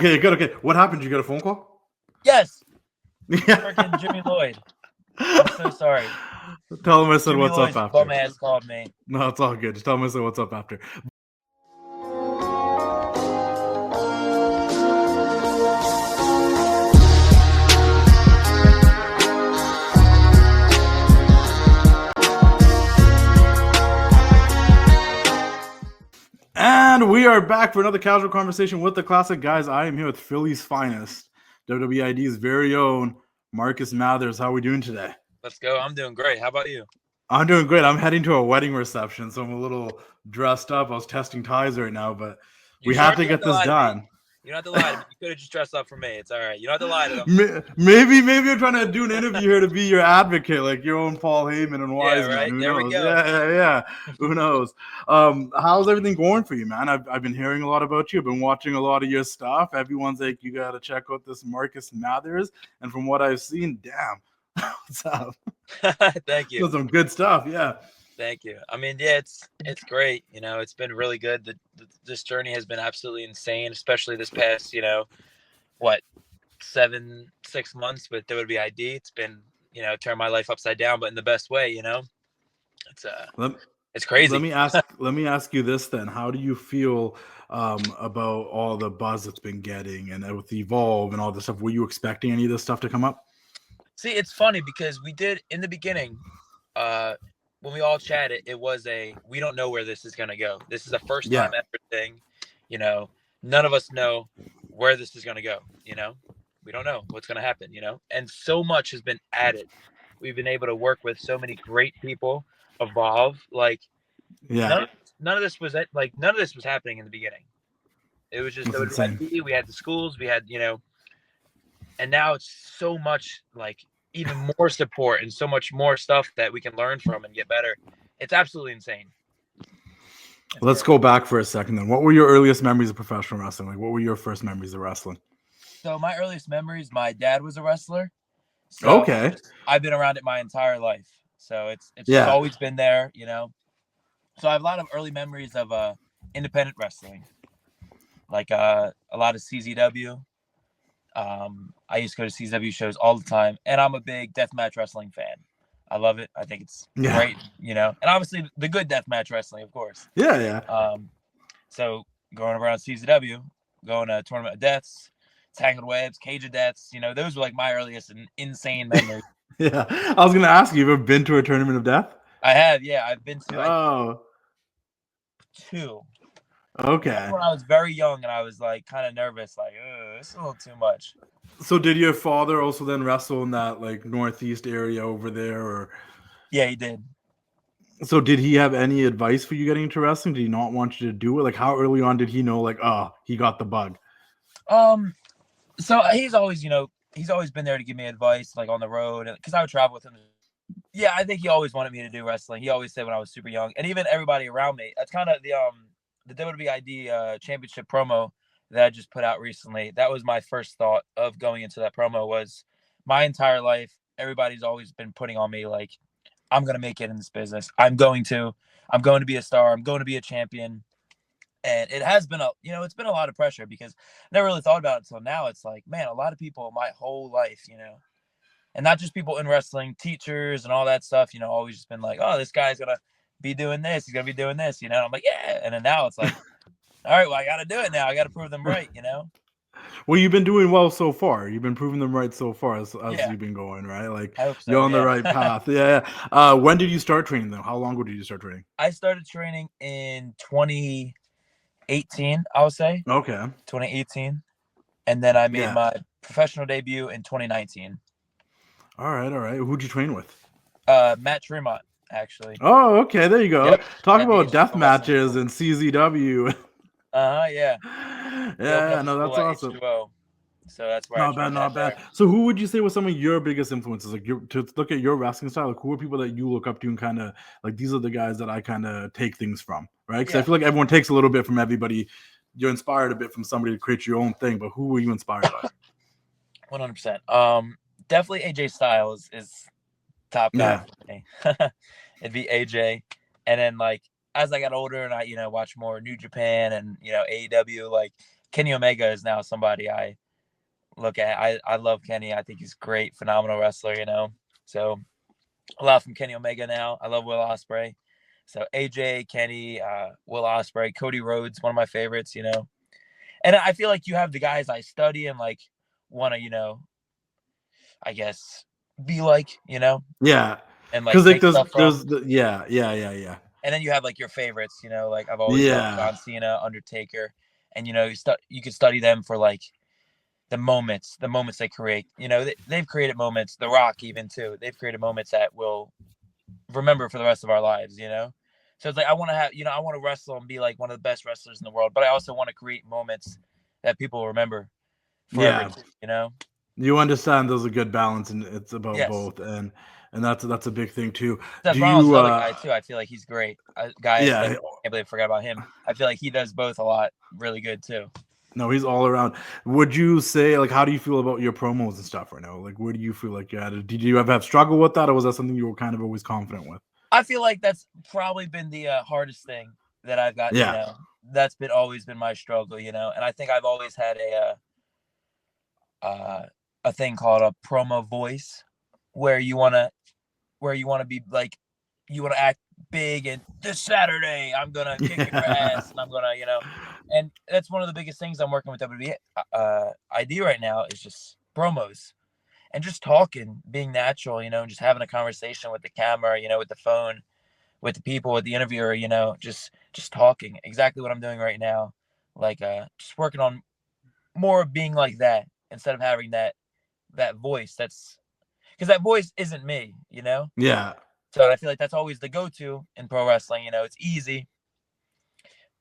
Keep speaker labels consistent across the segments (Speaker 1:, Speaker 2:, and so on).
Speaker 1: Okay, good. Okay, what happened? Did you get a phone call?
Speaker 2: Yes.
Speaker 1: Yeah.
Speaker 2: Freaking Jimmy Lloyd. I'm so sorry.
Speaker 1: Tell him I said
Speaker 2: Jimmy
Speaker 1: what's up
Speaker 2: Lloyd's
Speaker 1: after.
Speaker 2: bum ass called me.
Speaker 1: No, it's all good. Just tell him I said what's up after. And we are back for another casual conversation with the classic guys. I am here with Philly's finest, WWEID's very own Marcus Mathers. How are we doing today?
Speaker 2: Let's go. I'm doing great. How about you?
Speaker 1: I'm doing great. I'm heading to a wedding reception, so I'm a little dressed up. I was testing ties right now, but we have to get this done.
Speaker 2: You don't have to lie to me. You could have just dressed up for me. It's all right. You don't have to lie to
Speaker 1: them. Maybe you're trying to do an interview here to be your advocate, like your own Paul Heyman and Wiseman.
Speaker 2: Right?
Speaker 1: Who
Speaker 2: there
Speaker 1: knows?
Speaker 2: We go.
Speaker 1: Yeah. Who knows? How's everything going for you, man? I've been hearing a lot about you. I've been watching a lot of your stuff. Everyone's like, you got to check out this Marcus Mathers. And from what I've seen, damn, what's up?
Speaker 2: Thank you.
Speaker 1: Some good stuff. Yeah.
Speaker 2: Thank you. I mean, yeah, it's great. You know, it's been really good. This journey has been absolutely insane, especially this past, 6 months with WWEID. It's been, turned my life upside down, but in the best way. It's crazy.
Speaker 1: Let me ask you this then. How do you feel about all the buzz it's been getting and with Evolve and all this stuff? Were you expecting any of this stuff to come up?
Speaker 2: See, it's funny because we did in the beginning. When we all chatted, it was we don't know where this is going to go. This is a first time ever thing. None of us know where this is going to go. We don't know what's going to happen, and so much has been added. We've been able to work with so many great people, evolve. None of this was happening in the beginning. It was just, we had the schools, we had, and now it's so much even more support and so much more stuff that we can learn from and get better. It's absolutely insane.
Speaker 1: Let's go back for a second then. What were your earliest memories of professional wrestling? What were your first memories of wrestling?
Speaker 2: So my earliest memories, my dad was a wrestler. So
Speaker 1: okay.
Speaker 2: I've been around it my entire life. So it's just always been there, So I have a lot of early memories of independent wrestling. A lot of CZW. I used to go to CZW shows all the time, and I'm a big deathmatch wrestling fan. I love it. I think it's great, and obviously the good deathmatch wrestling, of course.
Speaker 1: Yeah.
Speaker 2: So going around CZW, going to Tournament of Deaths, Tangled Webs, Cage of Deaths, those were my earliest and insane memories.
Speaker 1: Yeah. I was going to ask you, ever been to a Tournament of Death?
Speaker 2: I have, yeah. I've been to 2.
Speaker 1: Okay.
Speaker 2: When I was very young and I was kind of nervous, it's a little too much.
Speaker 1: So did your father also then wrestle in that northeast area over there, or?
Speaker 2: Yeah, he did.
Speaker 1: So did he have any advice for you getting into wrestling? Did he not want you to do it? How early on did he know he got the bug?
Speaker 2: So he's always been there to give me advice on the road, because I would travel with him. Yeah, I think he always wanted me to do wrestling. He always said when I was super young, and even everybody around me. That's kind of the WWEID championship promo that I just put out recently. That was my first thought of going into that promo. Was my entire life, everybody's always been putting on me I'm going to make it in this business. I'm going to be a star. I'm going to be a champion. And it has been it's been a lot of pressure because I never really thought about it until now. It's man, a lot of people my whole life, and not just people in wrestling, teachers and all that stuff, always just been oh, this guy's going to be doing this. He's going to be doing this, and I'm yeah. And then now it's all right, well, I got to do it now. I got to prove them right,
Speaker 1: Well, you've been doing well so far. You've been proving them right so far as you've been going, right? You're on the right path. Yeah. When did you start training them? How long ago did you start training?
Speaker 2: I started training in 2018, I would say.
Speaker 1: Okay.
Speaker 2: 2018. And then I made my professional debut in 2019.
Speaker 1: All right. Who'd you train with?
Speaker 2: Matt Tremont, actually.
Speaker 1: Oh, okay. There you go.
Speaker 2: Yep.
Speaker 1: Talk about death matches and CZW.
Speaker 2: Yeah.
Speaker 1: Yeah, no, that's awesome.
Speaker 2: H2O. So that's where
Speaker 1: not bad. So who would you say was some of your biggest influences? To look at your wrestling style, who are people that you look up to and kind of these are the guys that I kind of take things from, right? Because I feel like everyone takes a little bit from everybody. You're inspired a bit from somebody to create your own thing, but who were you inspired by?
Speaker 2: 100%. Definitely AJ Styles is top guy for me. It'd be AJ. And then as I got older and I, watched more New Japan and, AEW, Kenny Omega is now somebody I look at. I love Kenny. I think he's great, phenomenal wrestler, you know. So a lot from Kenny Omega now. I love Will Ospreay. So AJ, Kenny, Will Ospreay, Cody Rhodes, one of my favorites, you know. And I feel like you have the guys I study and like want to, you know, I guess be like, you know,
Speaker 1: Yeah,
Speaker 2: and like
Speaker 1: because like
Speaker 2: take stuff from.
Speaker 1: yeah.
Speaker 2: And then you have like your favorites, you know, like I've always loved
Speaker 1: Yeah.
Speaker 2: John Cena, Undertaker, and you know, you could study them for like the moments they create. You know, they've created moments. The Rock even too. They've created moments that we'll remember for the rest of our lives. You know, so it's like I want to have, you know, I want to wrestle and be like one of the best wrestlers in the world, but I also want to create moments that people remember forever.
Speaker 1: Yeah.
Speaker 2: Too, you know.
Speaker 1: You understand there's a good balance, and it's about
Speaker 2: Yes.
Speaker 1: both, and that's a big thing too.
Speaker 2: Seth
Speaker 1: Do
Speaker 2: Rollins is
Speaker 1: you
Speaker 2: another guy too. I feel like he's great. A guy I
Speaker 1: yeah,
Speaker 2: studied. Can't believe I forgot about him. I feel like he does both a lot, really good too.
Speaker 1: no, he's all around. Would you say, like, how do you feel about your promos and stuff right now? Like, where do you feel like you're at it? Did you ever have struggle with that, or was that something you were kind of always confident with?
Speaker 2: I feel like that's probably been the hardest thing that I've got. You
Speaker 1: Yeah.
Speaker 2: know, that's been always been my struggle. You know, and I think I've always had a thing called a promo voice, where you wanna be like, you wanna act big, and this Saturday I'm gonna kick your ass, and I'm gonna, you know, and that's one of the biggest things I'm working with WWE ID right now is just promos and just talking, being natural, you know, and just having a conversation with the camera, you know, with the phone, with the people, with the interviewer, you know, just talking. Exactly what I'm doing right now. Like just working on more of being like that instead of having that voice. That's because that voice isn't me, you know?
Speaker 1: Yeah.
Speaker 2: So I feel like that's always the go-to in pro wrestling, you know, it's easy.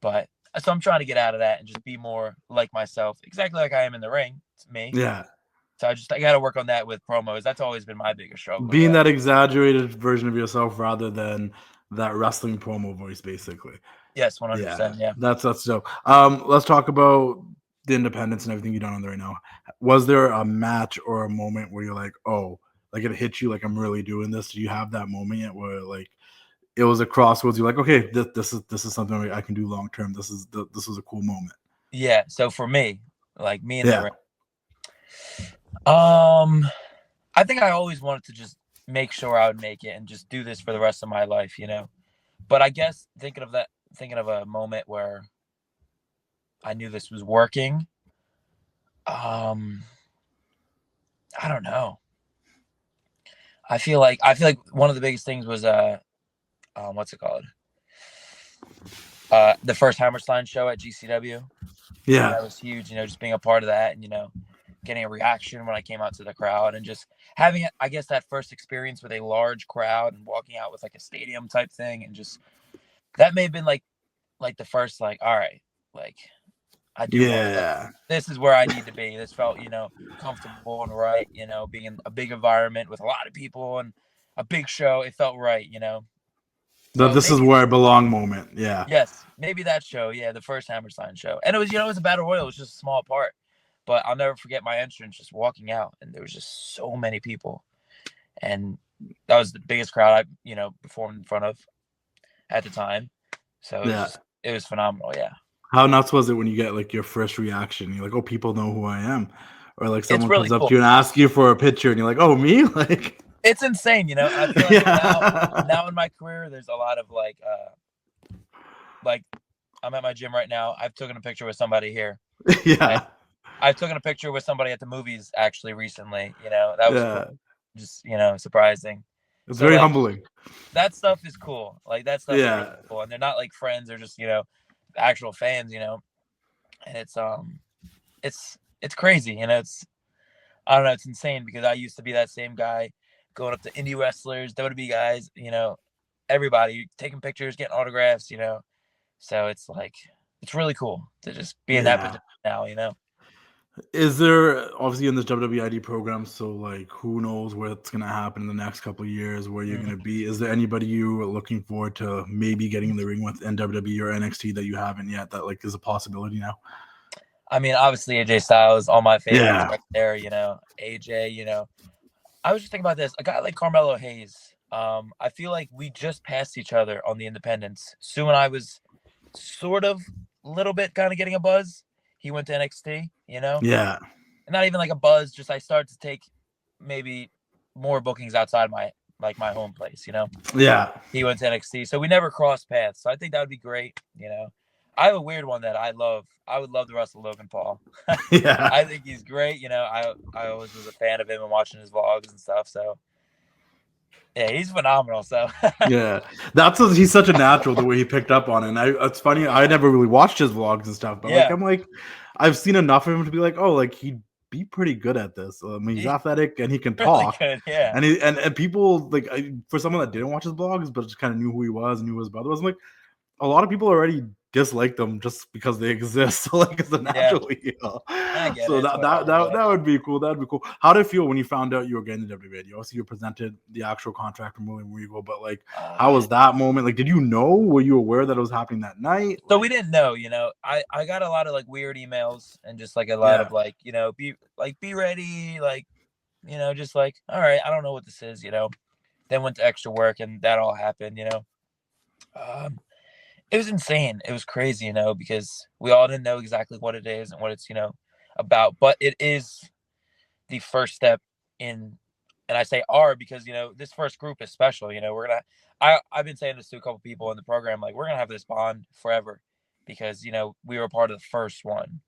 Speaker 2: But so I'm trying to get out of that and just be more like myself, exactly like I am in the ring. It's me.
Speaker 1: Yeah.
Speaker 2: So I got to work on that with promos. That's always been my biggest struggle.
Speaker 1: Being
Speaker 2: Yeah.
Speaker 1: that exaggerated version of yourself rather than that wrestling promo voice, basically.
Speaker 2: Yes,
Speaker 1: Yeah,
Speaker 2: 100%. Yeah.
Speaker 1: that's dope. Let's talk about the independence and everything you've done on there right now. Was there a match or a moment where you're like, oh, like it hit you, like I'm really doing this? Do you have that moment yet where like it was a crossroads? You're like, okay, this is something I can do long term. This was a cool moment.
Speaker 2: Yeah. So for me, like me in the
Speaker 1: Yeah,
Speaker 2: ring, I think I always wanted to just make sure I would make it and just do this for the rest of my life, you know. But I guess thinking of a moment where I knew this was working. I don't know. I feel like one of the biggest things was what's it called? The first Hammerstein show at GCW.
Speaker 1: yeah,
Speaker 2: That was huge, you know, just being a part of that and, you know, getting a reaction when I came out to the crowd and just having, I guess, that first experience with a large crowd and walking out with like a stadium type thing. And just, that may have been like the first, like, all right, like I do
Speaker 1: yeah.
Speaker 2: this is where I need to be. This felt, you know, comfortable and right, you know, being in a big environment with a lot of people and a big show. It felt right, you know. So
Speaker 1: This is
Speaker 2: maybe,
Speaker 1: where I belong moment. Yeah,
Speaker 2: yes, maybe that show. Yeah, the first Hammerstein show. And it was, you know, it was a battle royal. It was just a small part. But I'll never forget my entrance just walking out. And there was just so many people. And that was the biggest crowd I, you know, performed in front of at the time. So
Speaker 1: yeah.
Speaker 2: it was phenomenal. Yeah.
Speaker 1: How nuts was it when you get like your first reaction? You're like, oh, people know who I am. Or like
Speaker 2: It's
Speaker 1: someone
Speaker 2: really
Speaker 1: comes up
Speaker 2: cool.
Speaker 1: to you and asks you for a picture and you're like, oh, me? Like
Speaker 2: It's insane, you know. I feel like
Speaker 1: yeah.
Speaker 2: now in my career, there's a lot of like I'm at my gym right now. I've taken a picture with somebody here.
Speaker 1: Yeah.
Speaker 2: I've taken a picture with somebody at the movies actually recently. You know, that was
Speaker 1: Yeah.
Speaker 2: cool. Just, you know, surprising.
Speaker 1: It's
Speaker 2: So
Speaker 1: very
Speaker 2: like
Speaker 1: humbling.
Speaker 2: that stuff is cool. Like that stuff is really
Speaker 1: Yeah.
Speaker 2: cool. And they're not like friends, they're just, you know, actual fans, you know. And it's crazy, you know, I don't know, it's insane because I used to be that same guy going up to indie wrestlers, WWE guys, you know, everybody taking pictures, getting autographs, you know. So it's like it's really cool to just be in that
Speaker 1: Yeah.
Speaker 2: position now, you know.
Speaker 1: Is there obviously in this WWEID program, so like who knows what's gonna happen in the next couple of years, where you're
Speaker 2: Mhm.
Speaker 1: gonna be? Is there anybody you are looking forward to maybe getting in the ring with in WWE or NXT that you haven't yet that like is a possibility now?
Speaker 2: I mean, obviously AJ Styles, all my favorites
Speaker 1: Yeah.
Speaker 2: right there, you know. AJ, you know. I was just thinking about this. A guy like Carmelo Hayes. I feel like we just passed each other on the independents. Sue and I was sort of a little bit kind of getting a buzz. he went to NXT, you know?
Speaker 1: Yeah.
Speaker 2: And not even like a buzz, just I started to take maybe more bookings outside my home place, you know?
Speaker 1: Yeah.
Speaker 2: He went to NXT. So we never crossed paths. So I think that would be great, you know? I have a weird one that I love. I would love to wrestle Logan Paul.
Speaker 1: Yeah.
Speaker 2: I think he's great. You know, I always was a fan of him and watching his vlogs and stuff. So yeah, he's phenomenal. So
Speaker 1: Yeah, he's such a natural the way he picked up on it. And it's funny, I never really watched his vlogs and stuff, but
Speaker 2: yeah,
Speaker 1: I'm like, I've seen enough of him to be like, oh, like he'd be pretty good at this. I mean, he's athletic and he can
Speaker 2: really
Speaker 1: talk.
Speaker 2: good. Yeah,
Speaker 1: And people like for someone that didn't watch his vlogs but just kind of knew who he was and knew who his brother was, I'm like, a lot of people already dislike them just because they exist. So like it's a natural heel.
Speaker 2: I get
Speaker 1: So
Speaker 2: it.
Speaker 1: that would be cool. That'd be cool. How did it feel when you found out you were getting the WWE? Obviously, you presented the actual contract from William Regal, but like, how was that moment? Like, did you know? Were you aware that it was happening that night?
Speaker 2: So we didn't know. You know, I got a lot of like weird emails and just like a lot of like, you know, be ready, like, you know, just like, all right, I don't know what this is, you know. Then went to extra work and that all happened, you know. It was insane. It was crazy, you know, because we all didn't know exactly what it is and what it's, you know, about. But it is the first step in, and I say our because, you know, this first group is special. You know, I've been saying this to a couple people in the program, like, we're going to have this bond forever because, you know, we were part of the first one.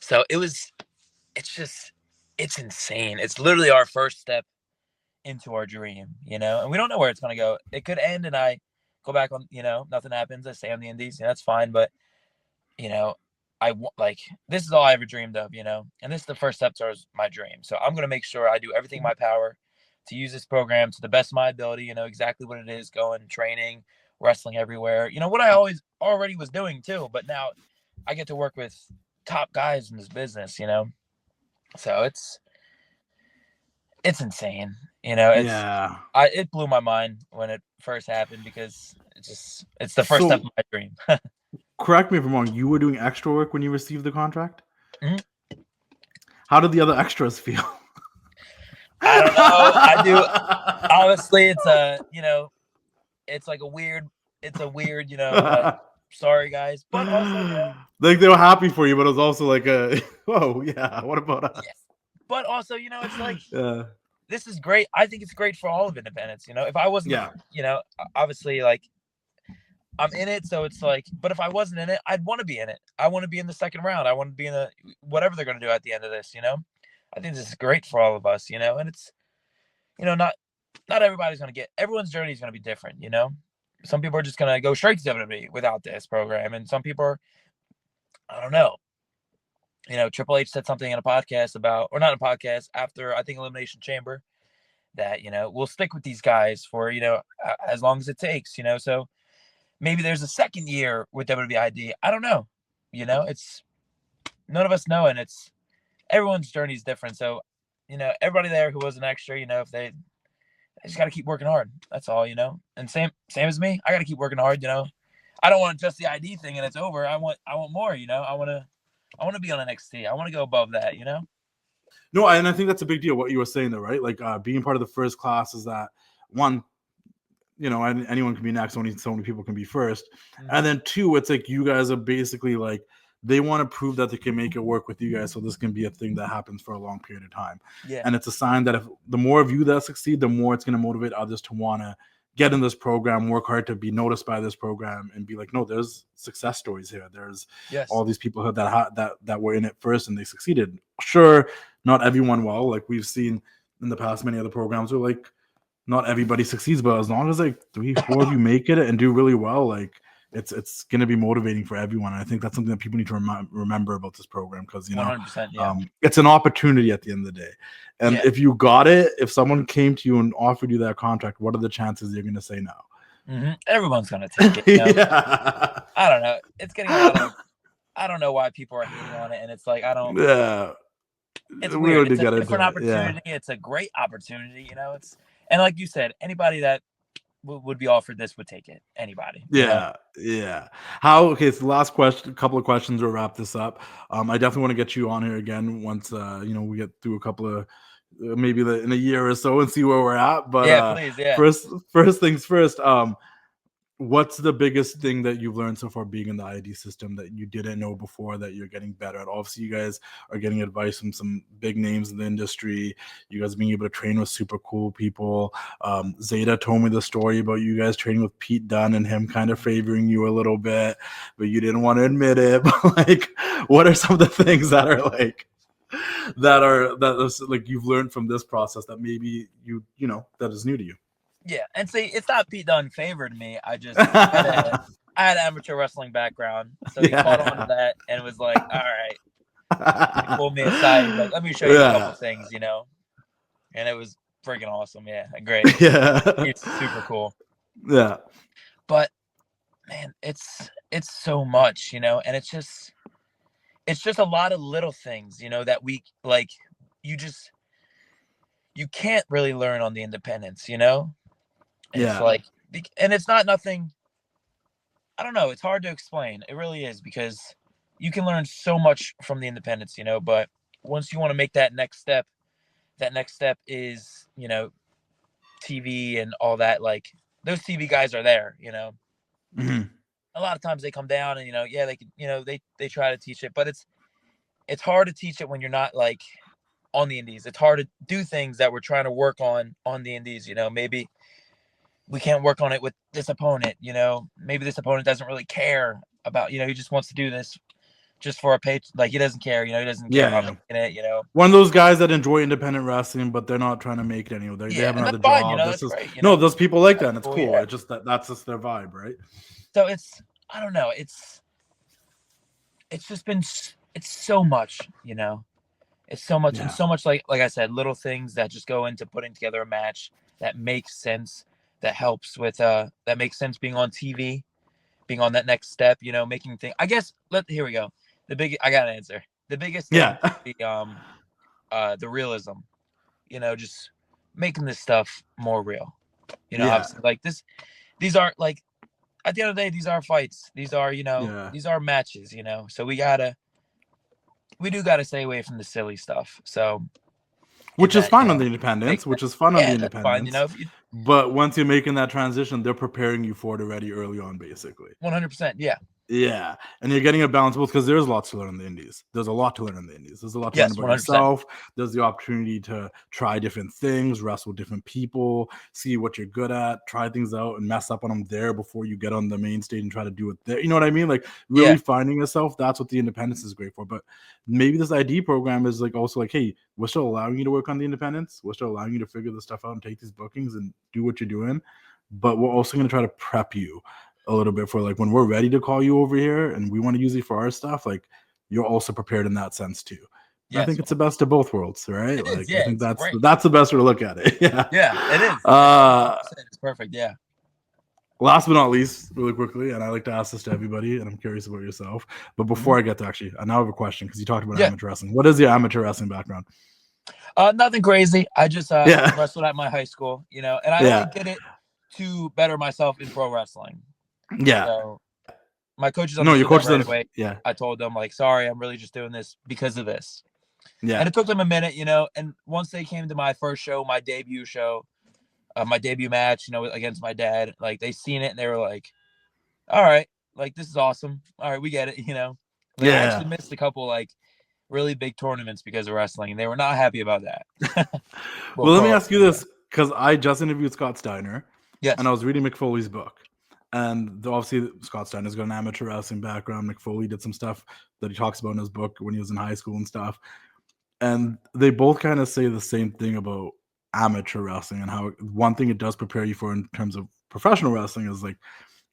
Speaker 2: So it's insane. It's literally our first step into our dream, you know, and we don't know where it's going to go. It could end and I go back on, you know, nothing happens. I stay on the indies, and that's fine. But, you know, this is all I ever dreamed of, you know, and this is the first step towards my dream. So I'm going to make sure I do everything in my power to use this program to the best of my ability, you know, exactly what it is, going, training, wrestling everywhere, you know, what I already was doing too. But now I get to work with top guys in this business, you know, so it's insane, you know. It blew my mind when it first happened because it's the first step of my dream.
Speaker 1: Correct me if I'm wrong, you were doing extra work when you received the contract?
Speaker 2: Mm-hmm.
Speaker 1: How did the other extras feel?
Speaker 2: I don't know. I do. Honestly, it's you know, it's like a weird, you know, sorry guys, but also, you know,
Speaker 1: like they were happy for you, but it was also like whoa, yeah, what about us?
Speaker 2: yeah. But also, you know, it's like, this is great. I think it's great for all of independence, you know. If I wasn't, you know, obviously, like, I'm in it, so it's like, but if I wasn't in it, I'd want to be in it. I want to be in the second round. I want to be in the whatever they're going to do at the end of this, you know. I think this is great for all of us, you know, and it's, you know, not everybody's going to get, everyone's journey is going to be different, you know. Some people are just going to go straight to WWE without this program, and some people are, I don't know. You know, Triple H said something in a podcast about, or not a podcast, after I think Elimination Chamber, that, you know, we'll stick with these guys for, you know, as long as it takes, you know. So maybe there's a second year with WWEID. I don't know. You know, it's none of us know, and it's everyone's journey is different. So, you know, everybody there who was an extra, you know, if they just got to keep working hard. That's all, you know. And same as me, I got to keep working hard. You know, I don't want just the ID thing and it's over. I want more. You know, I want to be on NXT. I want to go above that. You know.
Speaker 1: No, and I think that's a big deal. What you were saying there, right? Like being part of the first class is that one, you know, anyone can be next. Only so many people can be first. Mm-hmm. And then two, it's like you guys are basically like, they want to prove that they can make it work with you guys, so this can be a thing that happens for a long period of time.
Speaker 2: Yeah.
Speaker 1: And it's a sign that if the more of you that succeed, the more it's going to motivate others to want to get in this program, work hard to be noticed by this program, and be like, no, there's success stories here. There's all these people that were in it first and they succeeded. Sure, not everyone will. Like we've seen in the past, many other programs where like not everybody succeeds, but as long as like 3-4 of you make it and do really well, like it's going to be motivating for everyone. And I think that's something that people need to remember about this program, because, you know,
Speaker 2: 100%, yeah.
Speaker 1: It's an opportunity at the end of the day. And if you got it, if someone came to you and offered you that contract, what are the chances you're going to say no?
Speaker 2: Mm-hmm. Everyone's going to take it. You know?
Speaker 1: Yeah.
Speaker 2: I don't know. It's getting a lot of, I don't know why people are hating on it. And it's like, I don't.
Speaker 1: Yeah.
Speaker 2: It's weird. It's a different opportunity. Yeah. It's a great opportunity. You know, and like you said, anybody that would be offered this would take it. Anybody.
Speaker 1: Yeah. Okay, so the last question, couple of questions to wrap this up. I definitely want to get you on here again once you know, we get through a couple of maybe in a year or so and see where we're at. But
Speaker 2: please,
Speaker 1: first things first, What's the biggest thing that you've learned so far being in the ID system that you didn't know before that you're getting better at? Obviously, you guys are getting advice from some big names in the industry. You guys being able to train with super cool people. Zeta told me the story about you guys training with Pete Dunne and him kind of favoring you a little bit, but you didn't want to admit it. But like, what are some of the things that are like that you've learned from this process that maybe you know that is new to you?
Speaker 2: Yeah, and see, it's not Pete Dunne favored me. I had an amateur wrestling background, so he caught on to that and was like, "All right," he pulled me aside, like, "Let me show you a couple things," and it was freaking awesome. Yeah, great.
Speaker 1: Yeah,
Speaker 2: It's super cool.
Speaker 1: Yeah,
Speaker 2: but man, it's so much, and it's just a lot of little things, that we like. You can't really learn on the independents, It's like, and it's not nothing. I don't know. It's hard to explain. It really is, because you can learn so much from the independents, but once you want to make that next step is, TV and all that. Like, those TV guys are there,
Speaker 1: Mm-hmm.
Speaker 2: A lot of times they come down and, they can, they try to teach it, but it's hard to teach it when you're not like on the indies. It's hard to do things that we're trying to work on the indies, maybe we can't work on it with this opponent, maybe this opponent doesn't really care about, he just wants to do this just for a pay. Like, he doesn't care, he doesn't care about making it,
Speaker 1: One of those guys that enjoy independent wrestling, but they're not trying to make it anymore. They have another job.
Speaker 2: Fine, that's great,
Speaker 1: no, those people like that, and it's cool. Yeah. It's just that's just their vibe, right?
Speaker 2: So I don't know. It's just been, it's so much, It's so much, and so much, like I said, little things that just go into putting together a match that makes sense, that helps with that makes sense being on TV, being on that next step, making things. I guess here we go. I got an answer. The biggest thing the realism, just making this stuff more real. Obviously, like these are, like, at the end of the day, these are fights. These are, these are matches, so we do got to stay away from the silly stuff. So,
Speaker 1: which is fun on the independents,
Speaker 2: fine,
Speaker 1: but once you're making that transition, they're preparing you for it already early on, basically.
Speaker 2: 100%. Yeah.
Speaker 1: Yeah, and you're getting a balance both, because there's lots to learn in the indies. There's a lot to learn in the indies. There's a lot to learn about
Speaker 2: 100%.
Speaker 1: yourself. There's the opportunity to try different things, wrestle with different people, see what you're good at, try things out and mess up on them there before you get on the main stage and try to do it there. You know what I mean? Like, really finding yourself. That's what the independence is great for. But maybe this ID program is like also like, hey, we're still allowing you to work on the independents. We're still allowing you to figure this stuff out and take these bookings and do what you're doing. But we're also going to try to prep you a little bit for, like, when we're ready to call you over here and we want to use it for our stuff, like, you're also prepared in that sense too. Yes. I think it's the best of both worlds, right? Like, I think that's the best way to look at it.
Speaker 2: Yeah, it is. It's perfect. Yeah.
Speaker 1: Last but not least, really quickly, and I like to ask this to everybody, and I'm curious about yourself. But before I get to I now have a question, because you talked about amateur wrestling. What is your amateur wrestling background?
Speaker 2: Nothing crazy. I just wrestled at my high school, and I only did it to better myself in pro wrestling.
Speaker 1: Yeah.
Speaker 2: So my coaches
Speaker 1: your coaches
Speaker 2: right away. Yeah. I told them, like, sorry, I'm really just doing this because of this. Yeah. And it took them a minute, and once they came to my first show, my debut match, against my dad, like, they seen it and they were like, all right, like, this is awesome. All right, we get it, I actually missed a couple, like, really big tournaments because of wrestling, and they were not happy about that.
Speaker 1: Well, let me ask you this, because I just interviewed Scott Steiner.
Speaker 2: Yes.
Speaker 1: And I was reading McFoley's book. And obviously, Scott Steiner's got an amateur wrestling background. McFoley did some stuff that he talks about in his book when he was in high school and stuff. And they both kind of say the same thing about amateur wrestling, and how one thing it does prepare you for in terms of professional wrestling is, like,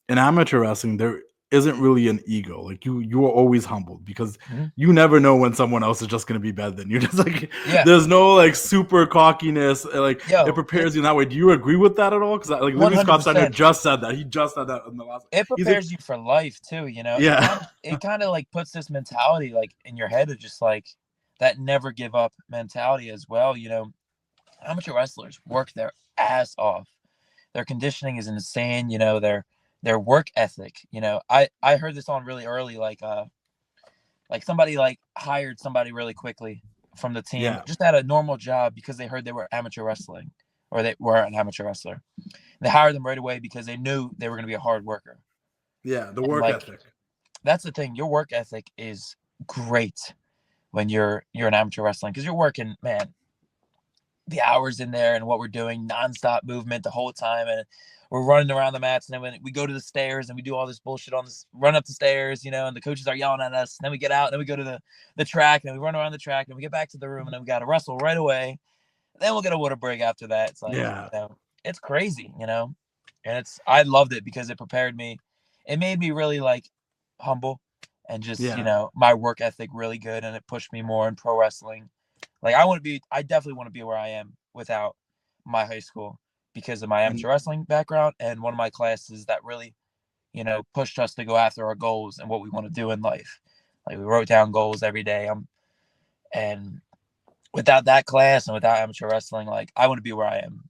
Speaker 1: in amateur wrestling, there isn't really an ego. Like, you are always humbled, because you never know when someone else is just going to be better than you. Just like, there's no, like, super cockiness. Like, it prepares you in that way. Do you agree with that at all? Because, like, literally, Scott Steiner just said that. He just said that in the last.
Speaker 2: It prepares you for life too.
Speaker 1: Yeah.
Speaker 2: It kind of like puts this mentality, like, in your head of just, like, that never give up mentality as well. Amateur wrestlers work their ass off. Their conditioning is insane. Their work ethic. I heard this on really early, like somebody, like, hired somebody really quickly from the team, just had a normal job because they heard they were amateur wrestling or they were an amateur wrestler. They hired them right away because they knew they were going to be a hard worker.
Speaker 1: Yeah, the work ethic.
Speaker 2: That's the thing. Your work ethic is great when you're an amateur wrestling, because you're working, man, the hours in there and what we're doing, nonstop movement the whole time, and we're running around the mats, and then when we go to the stairs and we do all this bullshit on this run up the stairs, and the coaches are yelling at us, and then we get out, and then we go to the track, and we run around the track, and we get back to the room, and then we got to wrestle right away. Then we'll get a water break after that. It's like, it's crazy, and I loved it because it prepared me. It made me really like humble and just, my work ethic really good, and it pushed me more in pro wrestling. Like I definitely want to be where I am without my high school, because of my amateur wrestling background and one of my classes that really, pushed us to go after our goals and what we want to do in life. Like we wrote down goals every day. And without that class and without amateur wrestling, like I want to be where I am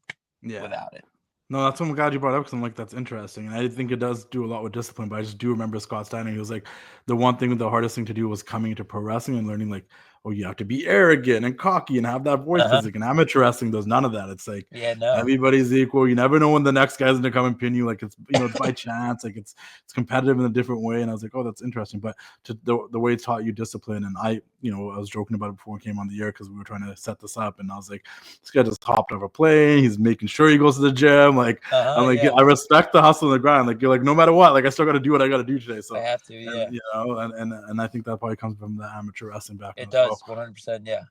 Speaker 2: without it.
Speaker 1: No, that's what I'm glad you brought up, because I'm like, that's interesting. And I think it does do a lot with discipline, but I just do remember Scott Steiner. He was like, the hardest thing to do was coming into pro wrestling and learning like, oh, you have to be arrogant and cocky and have that voice. Because like in amateur wrestling does none of that. It's like everybody's equal. You never know when the next guy's gonna come and pin you. Like it's it's by chance. Like it's competitive in a different way. And I was like, oh, that's interesting. But to the way it taught you discipline, and I was joking about it before we came on the air because we were trying to set this up, and I was like, this guy just hopped off a plane. He's making sure he goes to the gym. Like I'm like, I respect the hustle and the grind. Like you're like, no matter what, like I still got to do what I got to do today. So
Speaker 2: I have to,
Speaker 1: and I think that probably comes from the amateur wrestling background.
Speaker 2: It does, 100%, yeah.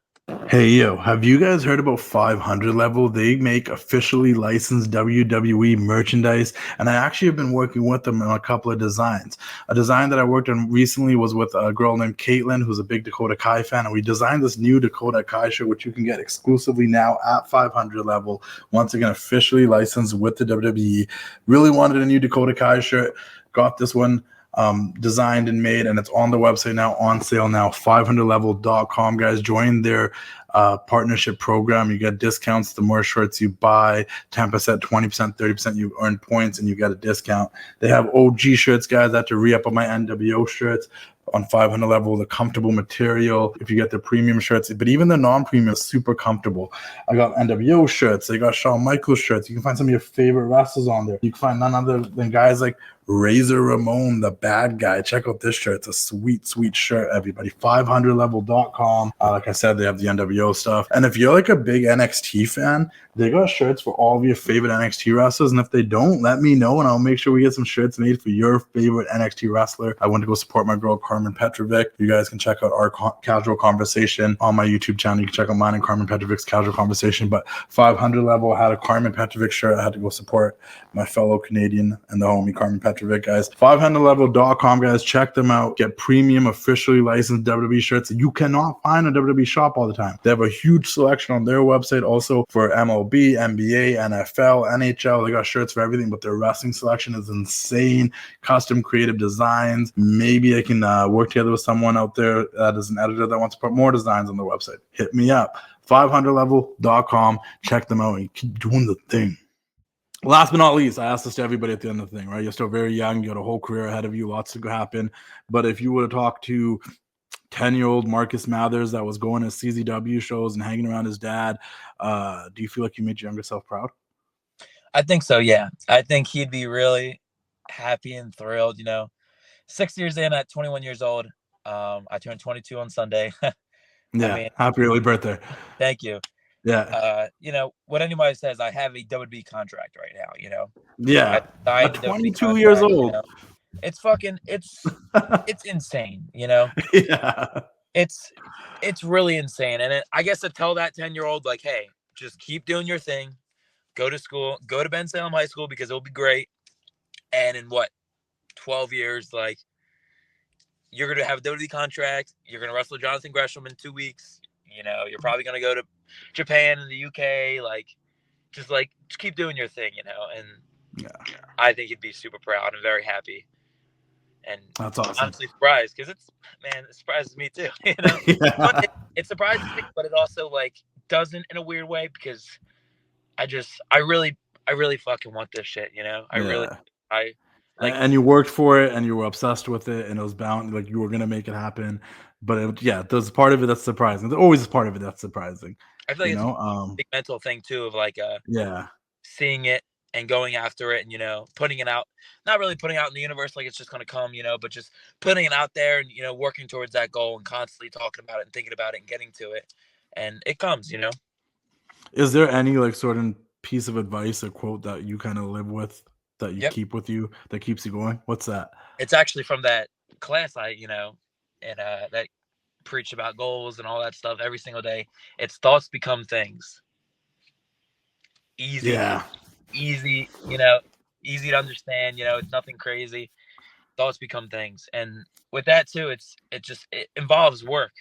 Speaker 1: Hey, yo, have you guys heard about 500 Level? They make officially licensed WWE merchandise, and I actually have been working with them on a couple of designs. A design that I worked on recently was with a girl named Caitlin, who's a big Dakota Kai fan, and we designed this new Dakota Kai shirt, which you can get exclusively now at 500 Level. Once again, officially licensed with the WWE. Really wanted a new Dakota Kai shirt. Got this one designed and made, and it's on the website now, on sale now, 500level.com. Guys, join their partnership program. You get discounts the more shirts you buy, 10%, 20%, 30%. You earn points and you get a discount. They have OG shirts, guys. I had to re-up on my NWO shirts on 500 Level, the comfortable material. If you get the premium shirts, but even the non-premium is super comfortable. I got NWO shirts. They got Shawn Michaels shirts. You can find some of your favorite wrestlers on there. You can find none other than guys like Razor Ramon, the bad guy. Check out this shirt. It's a sweet, sweet shirt, everybody. 500level.com. Like I said, they have the NWO stuff. And if you're like a big NXT fan, they got shirts for all of your favorite NXT wrestlers. And if they don't, let me know, and I'll make sure we get some shirts made for your favorite NXT wrestler. I went to go support my girl, Carmen Petrovic. You guys can check out our casual conversation on my YouTube channel. You can check out mine and Carmen Petrovic's casual conversation. But 500 Level had a Carmen Petrovic shirt. I had to go support my fellow Canadian and the homie Carmen Petrovic, guys. 500level.com, guys. Check them out. Get premium, officially licensed WWE shirts that you cannot find on WWE shop all the time. They have a huge selection on their website also for MLB, NBA, NFL, NHL. They got shirts for everything, but their wrestling selection is insane. Custom creative designs. Maybe I can work together with someone out there that is an editor that wants to put more designs on the website. Hit me up. 500level.com. Check them out and keep doing the thing. Last but not least, I ask this to everybody at the end of the thing, right? You're still very young. You got a whole career ahead of you. Lots to happen. But if you were to talk to 10-year-old Marcus Mathers that was going to CZW shows and hanging around his dad, do you feel like you made your younger self proud?
Speaker 2: I think so, yeah. I think he'd be really happy and thrilled, 6 years in at 21 years old. I turned 22 on Sunday.
Speaker 1: Yeah, happy early birthday.
Speaker 2: Thank you.
Speaker 1: Yeah.
Speaker 2: What anybody says, I have a WWE contract right now,
Speaker 1: Yeah. At 22 years old.
Speaker 2: It's fucking, it's insane, Yeah. It's really insane. And I guess to tell that 10-year-old, like, hey, just keep doing your thing. Go to school, go to Ben Salem High School because it'll be great. And in 12 years, like, you're going to have a WWE contract. You're going to wrestle Jonathan Gresham in 2 weeks. You're probably going to go to Japan and the UK. Just keep doing your thing, And I think he'd be super proud and very happy. And
Speaker 1: that's awesome.
Speaker 2: Honestly surprised because it surprises me too. Yeah. It surprises me, but it also doesn't in a weird way because I really fucking want this shit.
Speaker 1: And you worked for it and you were obsessed with it and it was bound, like you were gonna make it happen. But there's part of it that's surprising. There's always part of it that's surprising.
Speaker 2: I feel like it's
Speaker 1: a
Speaker 2: big mental thing too of like
Speaker 1: yeah.
Speaker 2: seeing it and going after it and putting it out, not really putting it out in the universe like it's just going to come, but just putting it out there and working towards that goal and constantly talking about it and thinking about it and getting to it, and it comes.
Speaker 1: Is there any like certain piece of advice or quote that you kind of live with that you keep with you that keeps you going? What's that?
Speaker 2: It's actually from that class and that preach about goals and all that stuff every single day. It's thoughts become things. Easy.
Speaker 1: Yeah.
Speaker 2: Easy, easy to understand, it's nothing crazy. Thoughts become things. And with that too, it involves work.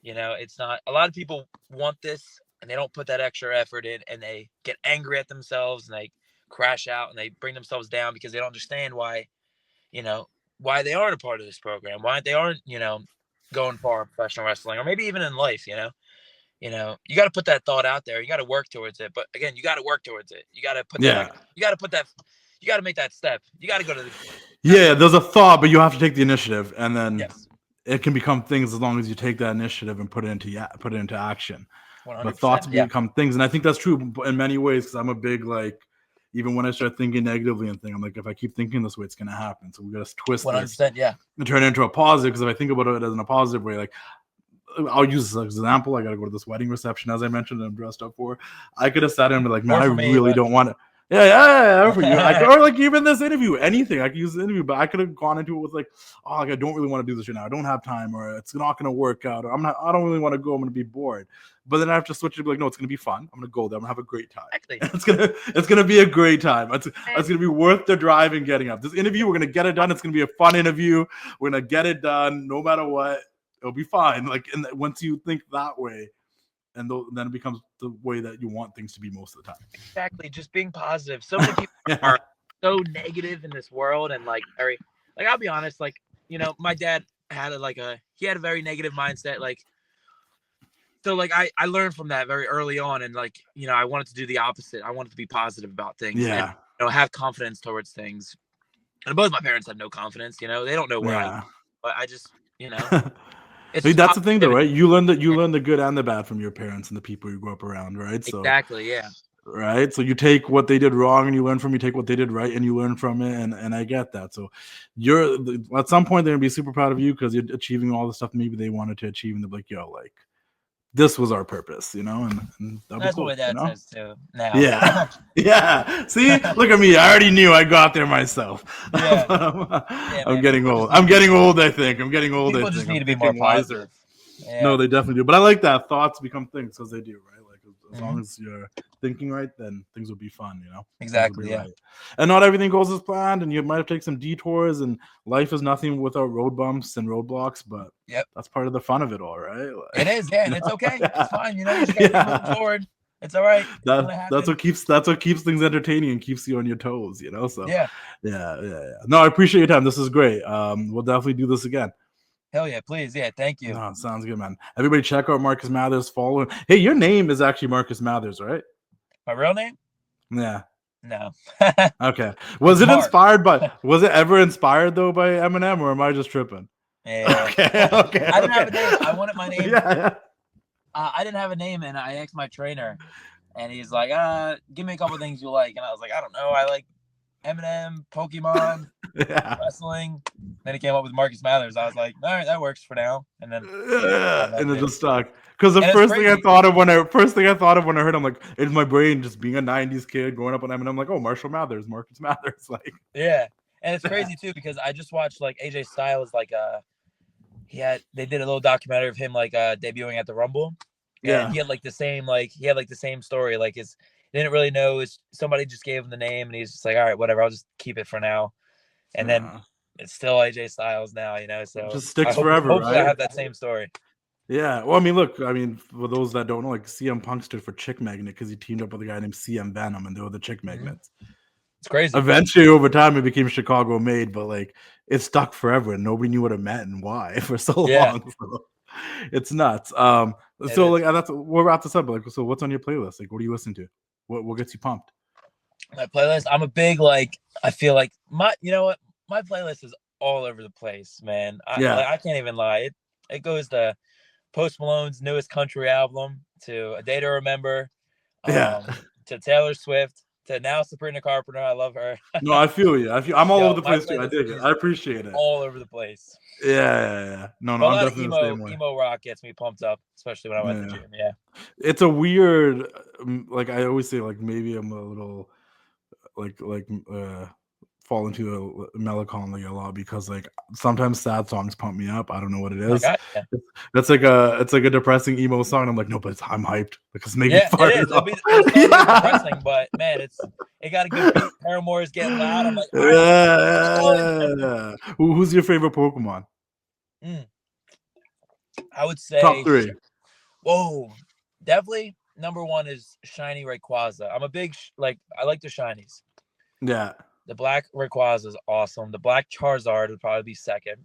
Speaker 2: It's not, a lot of people want this and they don't put that extra effort in, and they get angry at themselves and they crash out and they bring themselves down because they don't understand why they aren't a part of this program, why they aren't, going far in professional wrestling, or maybe even in life. You got to put that thought out there. You got to work towards it. But again, you got to work towards it. You got to put that. You got to put that. You got to make that step. You got to go to the.
Speaker 1: Yeah, there's a thought, but you have to take the initiative, and then it can become things as long as you take that initiative and put it into action. But thoughts become things, and I think that's true in many ways. Because I'm a big even when I start thinking negatively and I'm like, if I keep thinking this way, it's gonna happen. So we got to twist
Speaker 2: 100%,
Speaker 1: this, and turn it into a positive. Because if I think about it as in a positive way, like. I'll use this example. I got to go to this wedding reception, as I mentioned, and I'm dressed up for. I could have sat in and be like, man, I really don't want to. Yeah, for you. Or like even this interview, anything. I could use the interview, but I could have gone into it with like, I don't really want to do this right now. I don't have time, or it's not going to work out, or I don't really want to go. I'm going to be bored. But then I have to switch it to be like, no, it's going to be fun. I'm going to go there. I'm going to have a great time. Exactly. It's going to be a great time. It's going to be worth the drive and getting up. This interview, we're going to get it done. It's going to be a fun interview. We're going to get it done no matter what. It'll be fine. And once you think that way, and then it becomes the way that you want things to be most of the time.
Speaker 2: Exactly. Just being positive. So many people are so negative in this world, and I'll be honest, my dad had he had a very negative mindset. So I learned from that very early on, and I wanted to do the opposite. I wanted to be positive about things.
Speaker 1: Yeah.
Speaker 2: And, have confidence towards things. And both my parents have no confidence. They don't know where I am. But I just,
Speaker 1: that's the thing, though, right? You learn the good and the bad from your parents and the people you grew up around, right? So
Speaker 2: exactly, yeah.
Speaker 1: Right. So you take what they did wrong and you learn from. You take what they did right and you learn from it. And I get that. So you're at some point they're gonna be super proud of you because you're achieving all the stuff maybe they wanted to achieve, and they're like, yo, this was our purpose, and
Speaker 2: that's cool, what my dad says too. Now,
Speaker 1: yeah. See, look at me. I already knew. I got there myself. I'm getting old. I think I'm getting old.
Speaker 2: People just need to be more positive.
Speaker 1: Yeah. No, they definitely do. But I like that thoughts become things because they do, right? As long as you're thinking right, then things will be fun.
Speaker 2: Exactly. Yeah.
Speaker 1: Right. And not everything goes as planned, and you might have to take some detours. And life is nothing without road bumps and roadblocks, but that's part of the fun of it all, right?
Speaker 2: It is, and it's okay. It's fine. You just gotta keep moving forward. It's all right.
Speaker 1: That's what keeps things entertaining and keeps you on your toes. So yeah. No, I appreciate your time. This is great. We'll definitely do this again.
Speaker 2: Hell yeah, please. Yeah, thank you.
Speaker 1: No, sounds good, man. Everybody check out Marcus Mathers. Follow him. Hey, your name is actually Marcus Mathers, right?
Speaker 2: My real name?
Speaker 1: Yeah.
Speaker 2: No.
Speaker 1: Okay. Was it ever inspired though by Eminem, or am I just tripping?
Speaker 2: Yeah.
Speaker 1: Okay.
Speaker 2: I didn't have a name. I wanted my name.
Speaker 1: Yeah.
Speaker 2: I didn't have a name, and I asked my trainer, and he's like, give me a couple things you like. And I was like, I don't know. I like Eminem, Pokemon, wrestling. Then he came up with Marcus Mathers. I was like, all right, that works for now. And then
Speaker 1: and it just stuck. Because the first thing I thought of when I heard, I'm like, it's my brain just being a '90s kid growing up on Eminem. I'm like, oh, Marcus Mathers.
Speaker 2: Yeah, and it's crazy too because I just watched AJ Styles they did a little documentary of him debuting at the Rumble.
Speaker 1: Yeah,
Speaker 2: and he had the same story. He didn't really know. Somebody just gave him the name, and he's just like, all right, whatever. I'll just keep it for now. And then it's still AJ Styles now, so
Speaker 1: it just sticks forever.
Speaker 2: Hopefully
Speaker 1: right?
Speaker 2: I have that same story.
Speaker 1: Yeah. Well, for those that don't know, CM Punk stood for Chick Magnet because he teamed up with a guy named CM Venom, and they were the Chick Magnets.
Speaker 2: It's crazy.
Speaker 1: Eventually, over time, it became Chicago Made, but it stuck forever, and nobody knew what it meant and why for so long. So it's nuts. We'll wrap this up. So what's on your playlist? What do you listen to? What gets you pumped?
Speaker 2: My playlist. I'm a big I feel like my playlist is all over the place, man. I can't even lie. It goes to Post Malone's newest country album, to A Day to Remember,
Speaker 1: Yeah.
Speaker 2: to Taylor Swift, to now Sabrina Carpenter. I love her.
Speaker 1: No, I feel you. I'm all over the
Speaker 2: my
Speaker 1: place too. I
Speaker 2: playlist
Speaker 1: dig it.
Speaker 2: is
Speaker 1: I appreciate it.
Speaker 2: all over the place.
Speaker 1: Yeah. No,
Speaker 2: But a
Speaker 1: I'm
Speaker 2: lot of
Speaker 1: definitely the same way.
Speaker 2: emo rock gets me pumped up, especially when I'm at the gym. Yeah.
Speaker 1: It's a weird, like I always say, like maybe I'm a little fall into a melancholy a lot because like sometimes sad songs pump me up. I don't know what it
Speaker 2: Oh my
Speaker 1: is.
Speaker 2: God, yeah.
Speaker 1: It's like a depressing emo song. I'm like, no, but I'm hyped because maybe
Speaker 2: Yeah,
Speaker 1: fired
Speaker 2: it is.
Speaker 1: up.
Speaker 2: The song is depressing, but man, it got a good beat. Paramore is getting loud. I'm like, all right,
Speaker 1: Yeah. Who's your favorite Pokemon?
Speaker 2: I would say
Speaker 1: Top 3.
Speaker 2: Whoa, definitely number 1 is Shiny Rayquaza. I'm a big I like the shinies.
Speaker 1: Yeah.
Speaker 2: The black Rayquaza is awesome. The black Charizard would probably be second.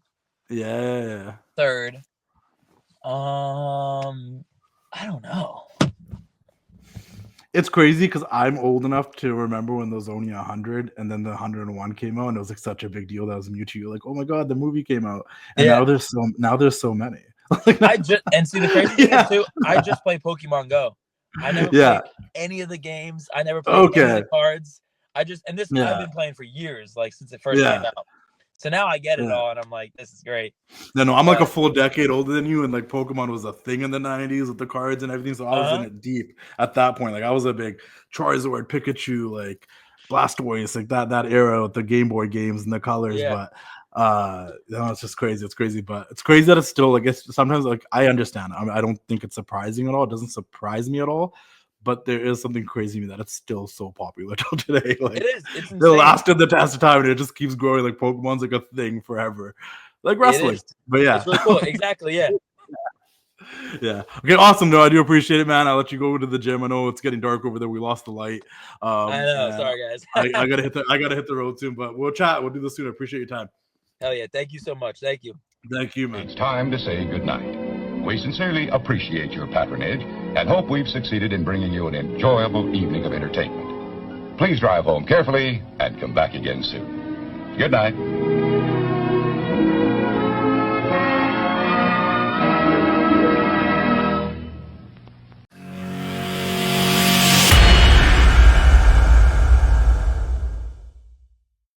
Speaker 1: Yeah.
Speaker 2: Third, I don't know.
Speaker 1: It's crazy because I'm old enough to remember when there was only 100 and then the 101 came out and it was like such a big deal that was Mewtwo. You're like, oh my god, the movie came out. And now there's so many.
Speaker 2: See the crazy thing is too, I just play Pokemon Go. I never played any of the games. I never played any of the cards. I've been playing for years, like since it first came out. So now I get it all, and I'm like, this is great.
Speaker 1: No, I'm like a full decade older than you, and like Pokemon was a thing in the 90s with the cards and everything. So I was in it deep at that point. Like I was a big Charizard, Pikachu, like Blastoise, like that era with the Game Boy games and the colors. But no, it's just crazy. It's crazy, but it's crazy that it's still like sometimes like I understand. I don't think it's surprising at all. It doesn't surprise me at all. But there is something crazy to me that it's still so popular till today. Like
Speaker 2: it is. It's insane.
Speaker 1: It lasted the test of time, and it just keeps growing. Like Pokemon's like a thing forever, like wrestling. But yeah,
Speaker 2: it's really cool. Exactly. Yeah.
Speaker 1: Yeah. Okay. Awesome. No, I do appreciate it, man. I'll let you go to the gym. I know it's getting dark over there. We lost the light.
Speaker 2: I know. Sorry, guys.
Speaker 1: I gotta hit the road soon. But we'll chat. We'll do this soon. I appreciate your time.
Speaker 2: Hell yeah. Thank you so much. Thank you.
Speaker 1: Thank you, man.
Speaker 3: It's time to say goodnight. We sincerely appreciate your patronage and hope we've succeeded in bringing you an enjoyable evening of entertainment. Please drive home carefully and come back again soon. Good night.